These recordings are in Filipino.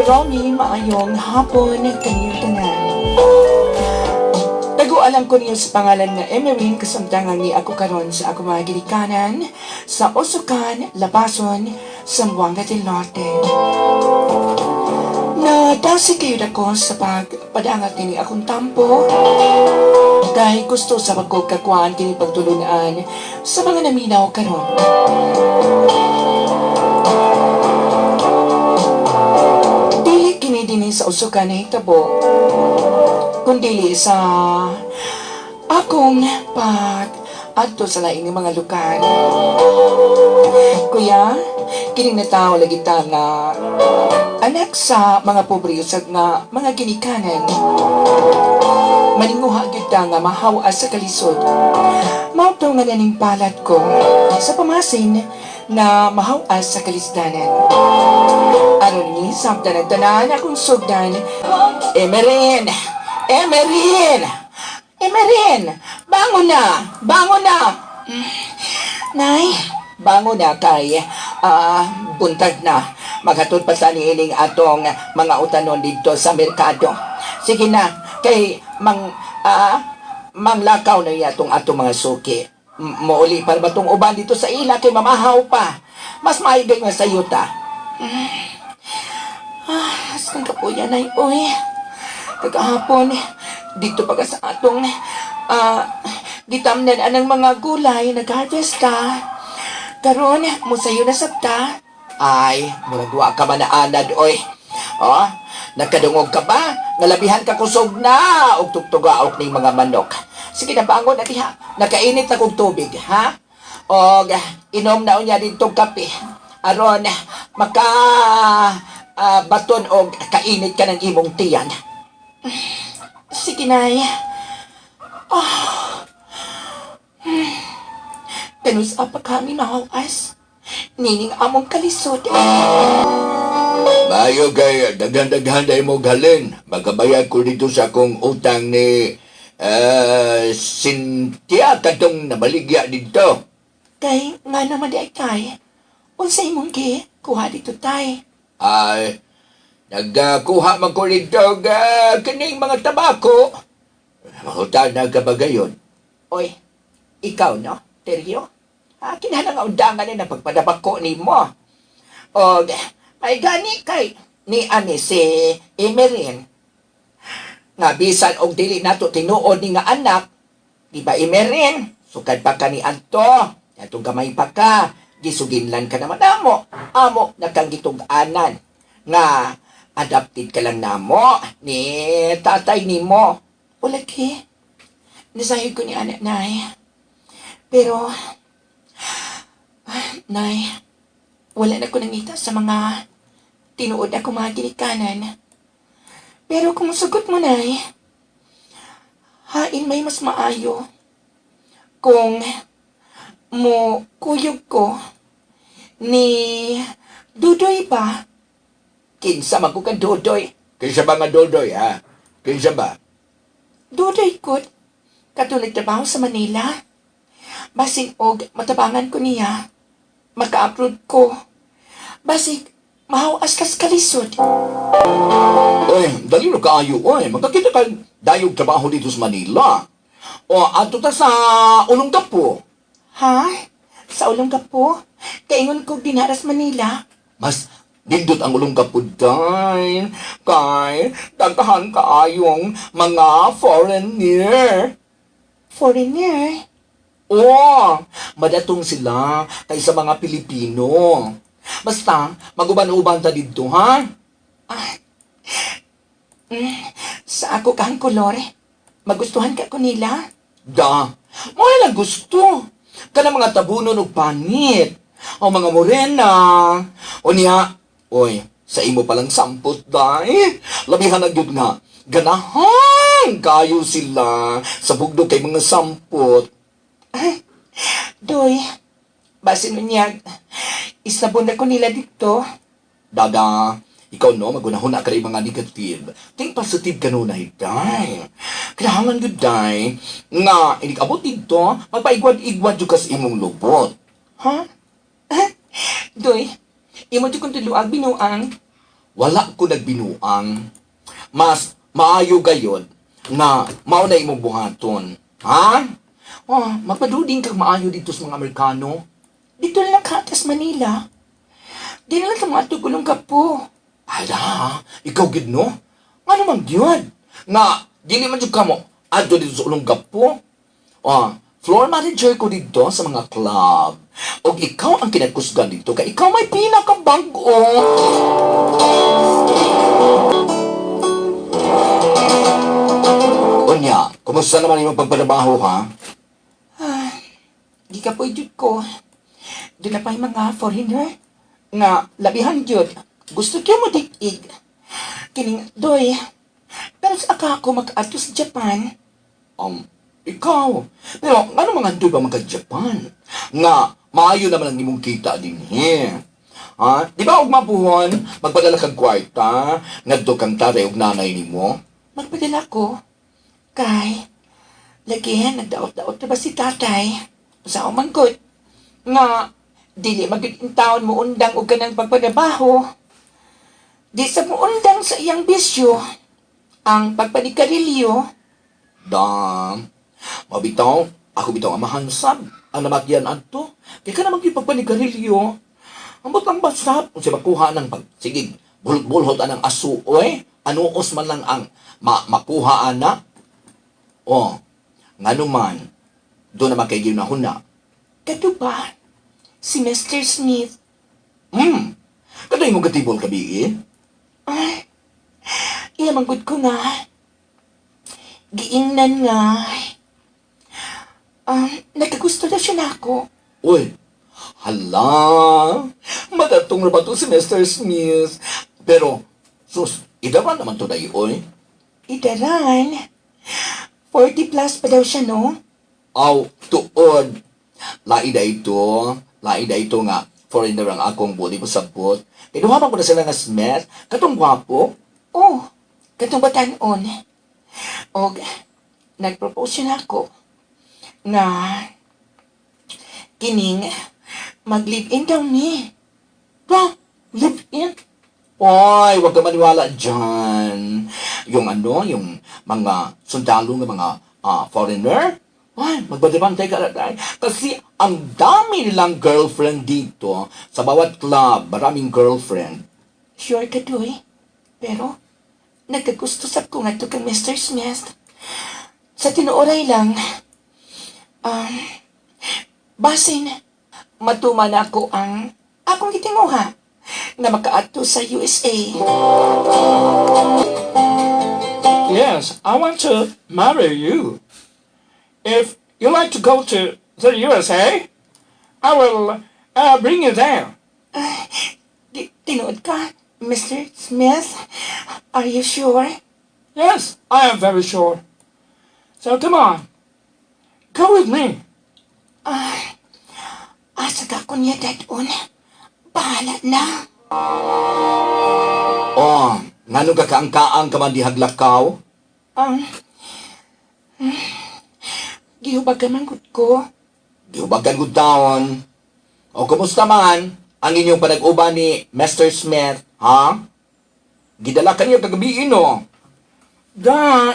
Romy, maayong hapon kaniyong tanan. Alam ko niyo sa pangalan nga Emery, kasamtangan ni ako karon sa ako mga ginikanan sa Usukan, Labason, Zamboanga del Norte. Nadasi kayo ako sa pagpadangat ni akong tampo dahil gusto sa pagkakakuan kini pagtulunan sa mga naminaw karon. Dili kini dinhi sa Usukan na hitabo, kundi sa akong pag-adto sa laing mga lugar. Kuya, kining nataw lagi ta nga anak sa mga pobre usag nga mga ginikanan. Maninguha gyud ta nga mahawa sa kalisod. Mao to nga naning palad ko sa pamasin na mahawa sa kalisdanan. Aron ni sabdan ang tanan akong sugdan. Emerin! Emerin! Emerin! Bangon na! Bangon na! Nay, bangon na kay buntag na. Maghatod pa sa niining atong mga utanon dito sa merkado. Sige na, kay manglakaw na atong mga suki. Mauli pa ba itong uban dito sa ila kay mamahaw pa. Mas maigay nga sa yuta. Asang ka po yan ay, oy. Kagahapon, dito pa ka sa atong gitamnan anang mga gulay, nag-harvest ka. Karon, musayo na sabta. Ay, muragwa ka man na anad, oy. Oh, nakadungog ka ba? Nalabihan ka kusog na, og tugtugaok ning mga manok. Sige na, bangon na diha. Nakainit na kong tubig, ha? Og, inom na unya dito kape. Aron, baton og kainit ka ng imong tiyan. Sige, Nay. Ganus apa kami nahawas. Nining among kalisod. Maayo kay daghan-daghan day mo galin. Magabayad ko dito sa akong utang ni Cynthia katong nabaligya dito. Kay, nga naman di ay kay. Unsay mong kuha dito, tay. Ay, nagkuha man ko dito kining mga tabako. Mahutan na kabagayon. Oy, ikaw no, Teryo? Kinahanglan nga undangan na pagpadabako ni mo. O, may gani kay ni ani si Emerin. Nga bisan og dili nato tinuod ni nga anak. Di ba Emerin? Sukad pa ka ni Anto. Atong gamay pa ka. Gisuginlan ka naman amo. Amo nakang gitug-anan. Nga adapted ka lang namo ni tatay ni mo. O lagi, nasayod ko ni anak, Nay. Pero, Nay, wala na ko nangita sa mga tinuod ako mga ginikanan. Pero kung sugot mo, Nay, hain may mas maayo kung mo kuyog ko ni Dudoy ba? Kinsa man ko ka Dudoy? Kinsa ba nga Dudoy, ha? Kinsa ba? Dudoy ko, katulad trabaho sa Manila. Basig og matabangan ko niya, maka-upload ko. Basig, mahawas kas kalisod. Dali na kaayo, magkakita ka dayog trabaho dito sa Manila. O, ato ta sa Ulong Gapo. Ha? Sa Ulong Gapo? Kaingon ko dinaras Manila. Mas dindot ang Ulong Gapo, day. Kay, daghan kaayong mga foreigner. Foreigner? Madatong sila kaysa mga Pilipino. Basta, maguban-uban ta dito, ha? Sa ako kang kolor, magustuhan ka ko nila? Mo lang gusto. Kana mga tabunon og panit. O mga morena. O niya, sa imo palang sampot, day. Labihan na gyud nga. Ganahan kayo sila sa bugdo kay mga sampot. Doy, basin mo niya, isabon na ko nila dito. Dada, ikaw no, magunahon ka rin mga negative. Think positive ka no na hiday. Kailangan good day. Nga, hindi abot dito, magpaigwad-igwad yung kas imong lubot. Ha? Doy, imo di kong tuluag binuang. wala ko nagbinuang. Mas maayo gayon nga mao na imong buhaton. Ha? Oh, magpaduding kag maayo dito sa mga Amerikano. Dito lang ka, tas Manila. Di na lang mga tugulong ka po. Ala, ikaw gid no? Nga naman gyud. Nga, dili man jud kamo adto dito sa ulong gapo. Floor manager ko dito sa mga club. O ikaw ang kinagkusgan dito kay ikaw may pinakabag-o. Unya, kumusta naman yung pagpatrabaho ha? Di ka po jud ko. Doon na pa yung mga foreigner. Nga, labihan jud. Gusto kyo mo dig-ig. Kining, doy. Pero sa aka ako mag-ato sa Japan. Ikaw. Pero ano mga doon ba magka-Japan? Nga, maayo naman ang imong kita din ha? Di ba og mapuhon, magpadala kang kwarta, ngadto kang tatay og nanay nimo? Magpadala ko. Kay, lagihan, nagdaot-daot na ba si tatay? Sa umangkot. Nga, dili mag-intaon mo undang o ganang pagpadabaho. Di sa mo undang sa iyang bisyo, ang pagpanikarilyo. Dam, mabitaw, ako bitaw ang mahansab, ang namakyan adto. Kaya ka naman yung pagpanigarilyo. Ang butang basap, kung siya makuha ng sige, bulhot-bulhot anang aso, anuos man lang ang makuha ana. Nga naman, doon naman kayo na huna. Kato ba? Si Mr. Smith. Katoy mo gatibol kabiin? Ay, iyamanggod ko nga. Giingnan nga. Nagkagusto na siya na ako. Uy, hala, madatong na ba to si Mr. Smith? Pero, sus, idaman naman to na oy. Idaran. 40 plus pa daw siya, no? Aw, tuod. Laida ito nga, foreigner ang akong body mo sabot. Kinuhaman ko na sila nga Smith, katong gwapo. Oh, katong batanon. O, nag-propose siya na ako. Nga, kining, mag-live-in daw ni. Ha? Live-in? Oy, huwag ka maniwala dyan. Yung mga sundalo ng mga foreigner, ay, magbadibantay ka na tayo. Kasi ang dami nilang girlfriend dito. Sa bawat club, maraming girlfriend. Sure ka, Doy. Pero, nagkagusto sa ko nga to kang Mr. Smith. Sa tinuoray lang, basin, matuman ako ang akong gitinguha na makaato sa USA. Yes, I want to marry you. If you like to go to the USA, I will bring you there. Tinuod ka, Mr. Smith? Are you sure? Yes, I am very sure. So come on, go with me. Asa ka ko niya dadon? Bahala na. Ngano ka kaangkaang ka man dihaglakaw? Gihubagan man gud ko. Diubagan ko taon. O kumusta man ang inyong panag-uban ni Mr. Smith, ha? Gidala ka niya kagabiin, no?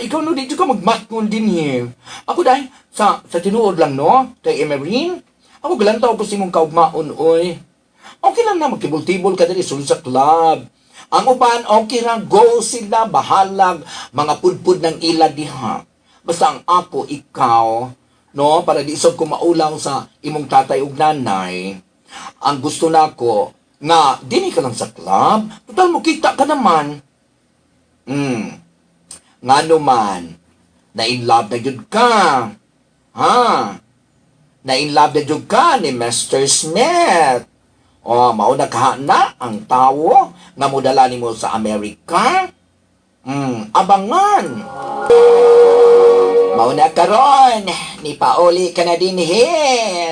Ikaw no, dito ka magmatngon din Ako dahil, sa tinuod lang, no? Kay Emerin, ako galantaw ko si mong kaugmaon, oy. Okay lang na, magtibol-tibol ka dali sulod sa club. Ang uban, okay lang, go sila, bahalag, mga pudpud ng ila diha. Basta ang ako, ikaw, no, para di isod ko maulaw sa imong tatay ug nanay. Ang gusto nako nga dini ka lang sa club, total mo kita ka naman. Ngano man, na in love na jud ka. Ha? Na in love na jud ka ni Mr. Smith. Mao na kaha na ang tawo nga modala nimo sa Amerika. Abangan. Mauna karon, ni pauli ka na din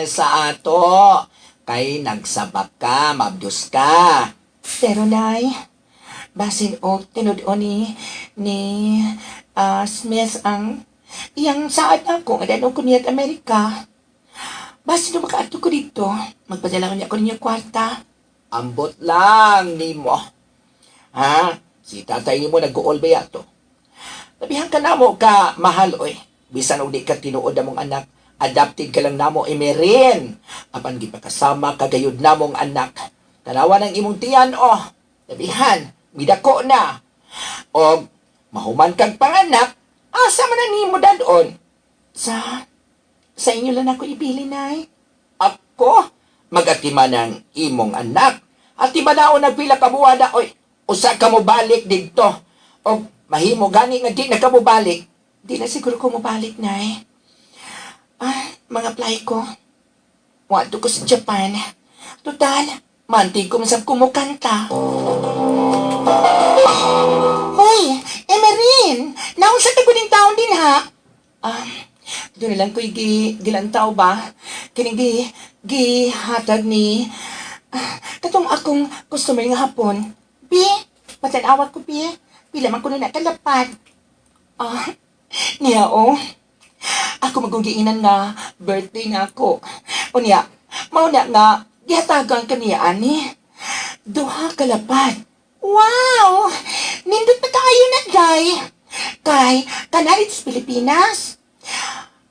sa ato. Kay nagsabak ka, mabdus ka. Pero nay, basin og tinud-o ni Smith ang iyang saad ako nga danon ko niya at Amerika. Basin na makaato ko dito, magpadala ko niya ako ninyo kwarta. Ambot lang nimo. Ha? Si tatay ni mo nag-uol ba yato? Labihan ka na mo ka, mahal, oy. Bisan og di ka tinuod na mong anak, adopted ka lang namo, Emerin. Apan di pa kasama kagayod namong anak. Tanawa ng imong tiyan, oh. Labihan, midako na. O, mahuman kag panganak, asa man na nimo dadon? Sa inyo lang ako ibili, Nay. Ako? Mag-atima ng imong anak. At iba na o nagpila ka buwada, oy. Usa ka mo balik dito. O, mahimo gani nga di na ka mo balik. Di na siguro ko mo balik, Nay. Mga play ko. Wato ko sa Japan. Total, mantig ko masab kumukanta. Hoy, Emerin! Naunsa ka kuning taon din, ha? Doon lang ko'y gilantaw ba? Kining gihatag ni... katong akong customer nga hapon. Bi, matanawa ko, Bi. Pila man ko na nakalapad. Niya, oh. Ako magungiinan nga birthday na ako. O niya, mauna nga, gihatagan ka niya, ani. Duha kalapad. Wow! Nindot na tayo na, Day. Kay, kanalit sa Pilipinas.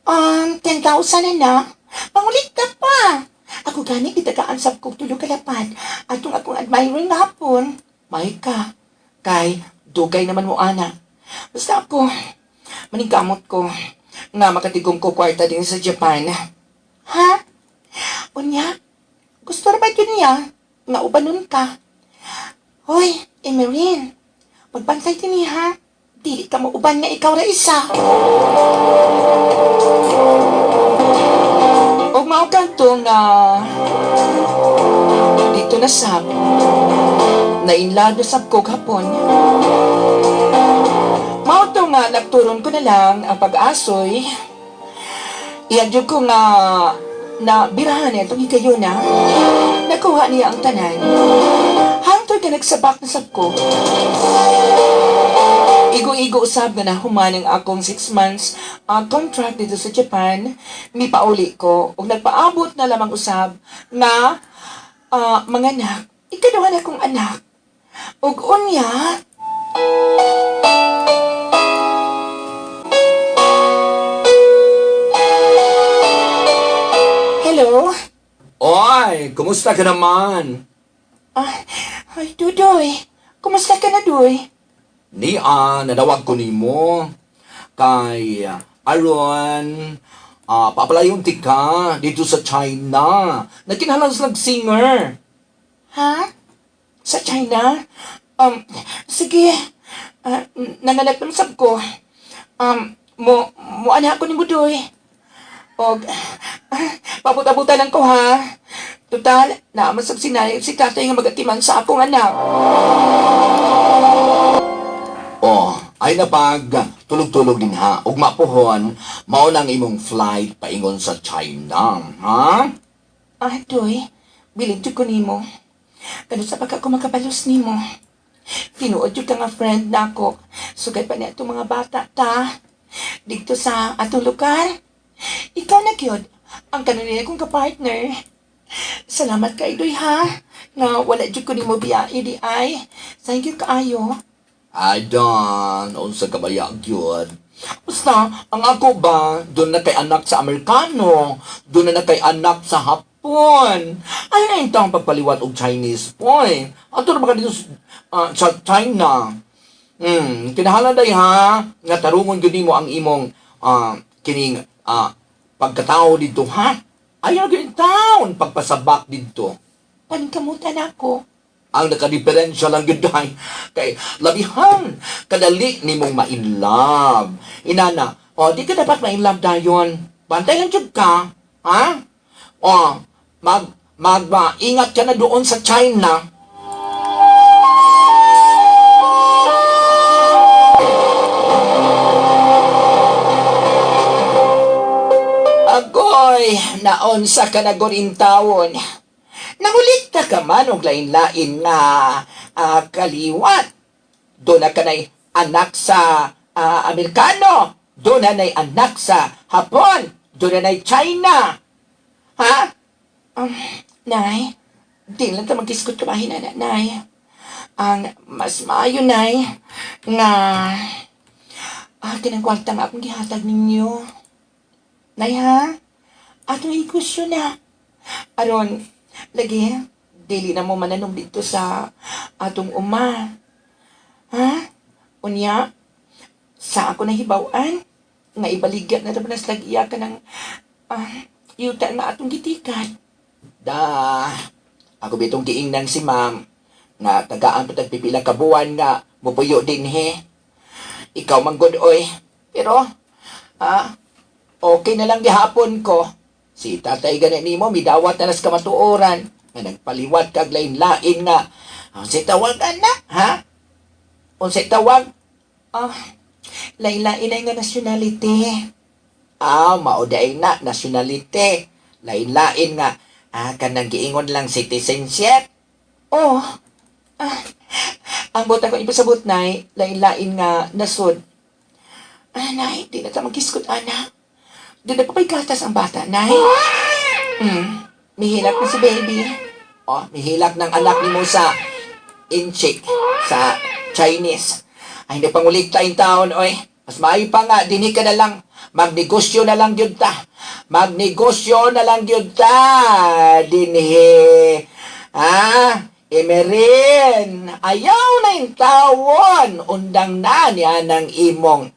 10,000 na. Pangulit ka pa. Ako gani itagaansap kong tulog kalapad. Atong akong admirer na hapon. May ka. Kay, dugay naman mo, ana. Basta ako, maningkamot ko nga makatigong ko kwarta din sa Japan. Ha? Unya? Gusto na ba yun niya? Nga ubanon ka? Hoy, Emerin, magbantay din niya, ha? Dili ka mo uban nga ikaw ra isa. O mao kanto nga dito na sab nainlado sab ko hapon. Mao to nga nagturon ko na lang ang pag-asoy. Iyadyo ko nga na birahan niya itong ikayo na. Nakuha niya ang tanan. Hangtod ka nagsabak na sab ko. Igo-igo usab nga na human ang akong 6 months contract dito sa Japan. Mipauli ko ug nagpaabot na lamang usab nga mga anak. Ikaduha na kong anak. Ug unya hello? Oy, kumusta ka naman? Ay, Dudoy. Kumusta ka na, Doy? Nadawag ko nimo. Kay, aron, papalayon ti ka dito sa China. Nagkinahanglan sa singer. Ha? Sa China? Sige. Nanganak ng sab ko. Mo anak ko ni Budoy. Og, pabuta-buta lang ko, ha? Total, naamasag sinay si tatay nga magatiman sa akong anak. Ay napag tulog-tulog din ha. Ug mapuhon, mao nang imong flight paingon sa China, ha? Doy, bilid jud ko nimo. Kano sa pagka ko makabalos nimo. Tinuod jud ka nga friend nako. Sugay pa niya itong mga bata ta. Dito sa atong lugar. Ikaw na gyud ang kanunay kong kapartner. Salamat kay Doy, ha. Nga wala jud ko nimo biyahe di ay. Thank you kaayo. Adan, unsa ka ba gyud? Basta, ang ako ba, doon na kay anak sa Amerikano, doon na kay anak sa Hapon. Ay na yung taong pagpaliwat og Chinese, boy. Ato na ba ka dito sa China? Kinahalan day ha, nga tarungon gud mo ang imong kining pagkatao dito, ha? Ayaw gud taon pagpasabak dito. Pankamutan ako. Ang nakadiferensya lang yun dahi. Kay labihan, kadali ni mong ma-inlove. Inana, di ka dapat ma-inlove dayon. Bantayan jud ka, ha? Ingat ka na doon sa China. Agoy, naon sa kanagorin tawon. Nangulit ka man og lain-lain nga kaliwat. Doon na kanay anak sa Amerikano. Doon na nay anak sa Hapon. Doon na nay China. Ha? Nay, di lang ta mag-iskot kabahin na, Nay. Ang mas maayo nay nga kinang kwarta nga akong gihatag ninyo. Nay ha? Atong negosyo na. Aron, lagi, dili na mo mananom dito sa atong uma. Ha? Unya, sa ako nahibawan, nga ibaligyan na naman sa lagiya ka ng yuta nga atong gitikat. Ako bitong giingnan si ma'am nga tagaan pa tagpipila ka buwan nga mupuyo din he. Ikaw manggod oy. Pero, okay na lang gihapon ko. Si tatay ganit nimo midawat na nas kamatuoran nga nagpaliwat kag lain-lain nga. Si tawag anak, ha? Unsay tawag? Lain-lain ay nga nationality. Mauday na nationality. Lain-lain nga kanang giingon lang citizenship. Oh, ang botang ko ipasabot nay, lain-lain nga nasod. Nay, di na ta magkiskot, anak. Di na papaygatas ang bata, nay. Mihilak na si baby. Mihilak ng anak ni mo sa inchik, sa Chinese. Ay, hindi pangulik tayong taon, oy. Mas maayo pa nga, dinig ka na lang. Magnegosyo na lang yun ta. Magnegosyo na lang yun ta. Dinhi. Emerin. Ayaw na yung tawon. Undang na niya ng imong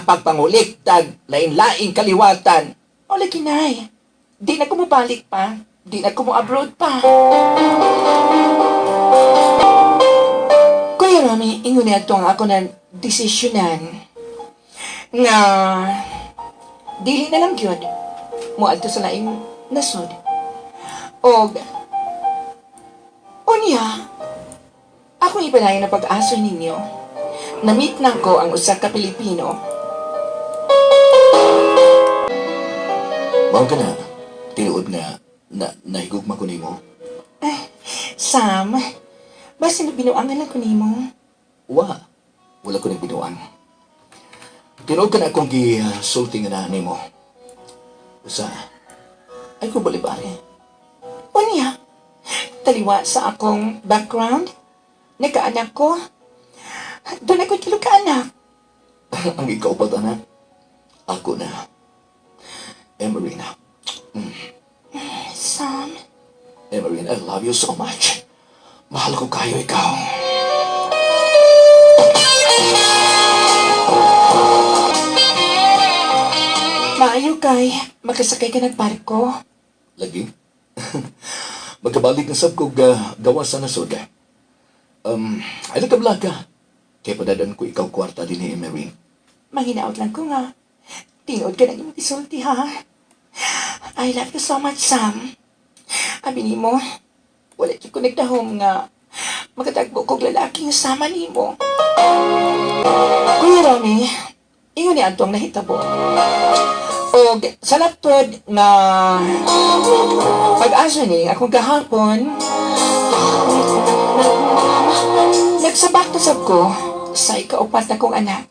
pagpanguliktag, lain-laing kaliwatan. O, lagi, nay. Di na ko mabalik pa. Di na ko mo abroad pa. Kuya Rami, ingon na ito ang ako na desisyonan nga dili na lang yun mo alto sa laing nasod. Unya, ako ipanayon na pag-aso ninyo. Na-meet na ko ang usa ka Pilipino. Mao ka na, tinuod nga, nahigugma ko nimo. Sam, basta nabinuangan lang ko nimo. Wala ko nang binuang. Tinuod ka na akong gisulti nga na nimo. Usa, ay ko balibari. Unya, taliwa sa akong background, nagkaanak ko. Doon ako tulog kaanak. Ang ikaw pa na, ako na. Emerina. Sam, Emerina, I love you so much. Mahal ko kayo ikaw. maayo kay makasakay ka ng barko. Lagi? Magkabalik na sab ko gawas sa nasod. Ay nagkablaga. Kaya padadan ko ikaw kwarta din ni Emery. Manginaot lang ko nga. Tinood ka na yung isulti, ha? I love you so much, Sam. Abi ni mo, wala ko nagdahom nga makatagbo kong lalaki nga sama ni mo. Kuya Rami, ingon ni Antong nahitabo. O sa laptod nga pag-asa ni akong gahapon, nagsabak-tasab ko sa ikaupat na kong anak.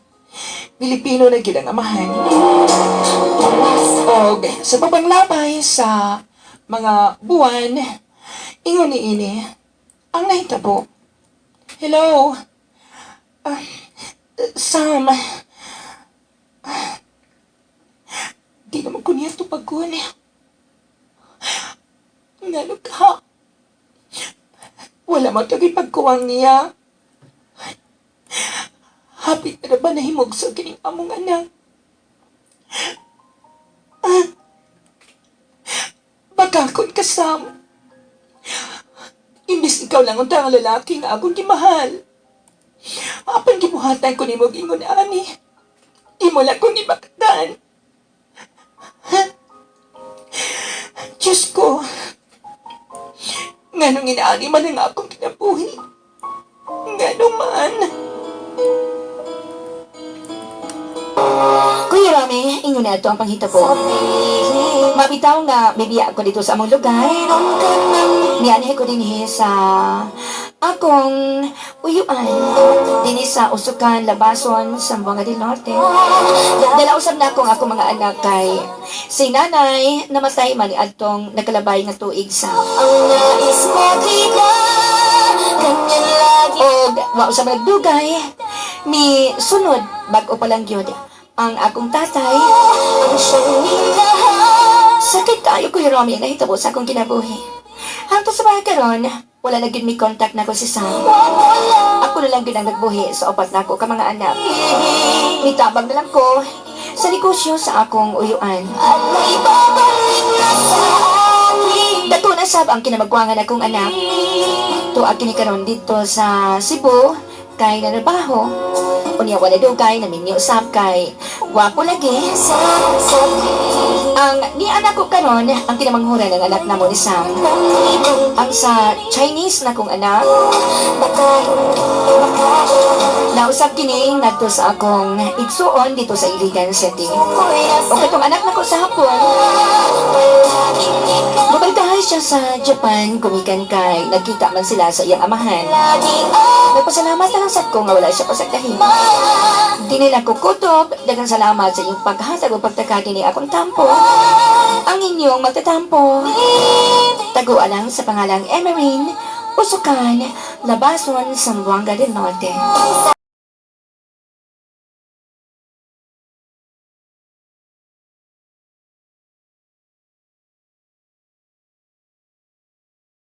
Pilipino na gid ang amahan. O sa pabanglabay sa mga buwan, ingon ni ini ang nahitabo. Hello? Sam, di naman ko niya ito pagkun. Ngano ka? Wala magkagay pagkuwang niya. Hapit na ba nahimog sa kining among anak? Bagakon ka, Sam. Imbis ikaw lang ang tangang lalaki nga akong gimahal. Apan gibuhatan ko ni mo gingon ani. Imo lang kong ibaktan. Diyos ko. Nganong inaani man ang akong kinabuhi. Nganong man. Kuya Rami, ingon na ito ang panghita ko. Mabitaw nga, bibiya ako dito sa among lugar. Nianhe ko din sa akong uyuan. Din sa Usukan, Labason, Zamboanga del Norte. Dalausap na akong ako mga anak kay si nanay namatay man ni adtong nagkalabay nga tuig sa. Ang nais mo, diba? O wa sa nagdugay, mi sunod bag-o pa lang gyud ang akong tatay. Sakit kayo ko Romy na hitabo sa akong kinabuhi. Hangtod sa mga karon, wala na gyud mi contact na ko si Sam. Ako na lang gyud ang nagbuhi sa upat na ako ka mga anak. Mitabang na lang ko sa negosyo sa akong uyuan. Dato na sab ang kinamagwangan akong anak. Tuag kini karon dito sa Cebu kay nanabaho. Unya wala dugay naminyo usab kay gwapo lagi. Ang ni anak ko karon ang kinamanghuran ng anak namo ni Sam. Ang sa Chinese na kong anak. Nausap kini ngadto sa akong igsuon dito sa Iligan City. O katong anak nako sa hapon. Mabaldahay siya sa Japan kumikan kay nagkita man sila sa iyang amahan. Nagpasalamat na lang sad ko nga wala siya pasagdahin. Di nila kukutob, daghang salamat sa iyong paghatag o pagtakati ni akong tampo. Ang inyong magtatampo. Taguan lang sa pangalang Emerine, Usukan, Labason, Zamboanga del Norte.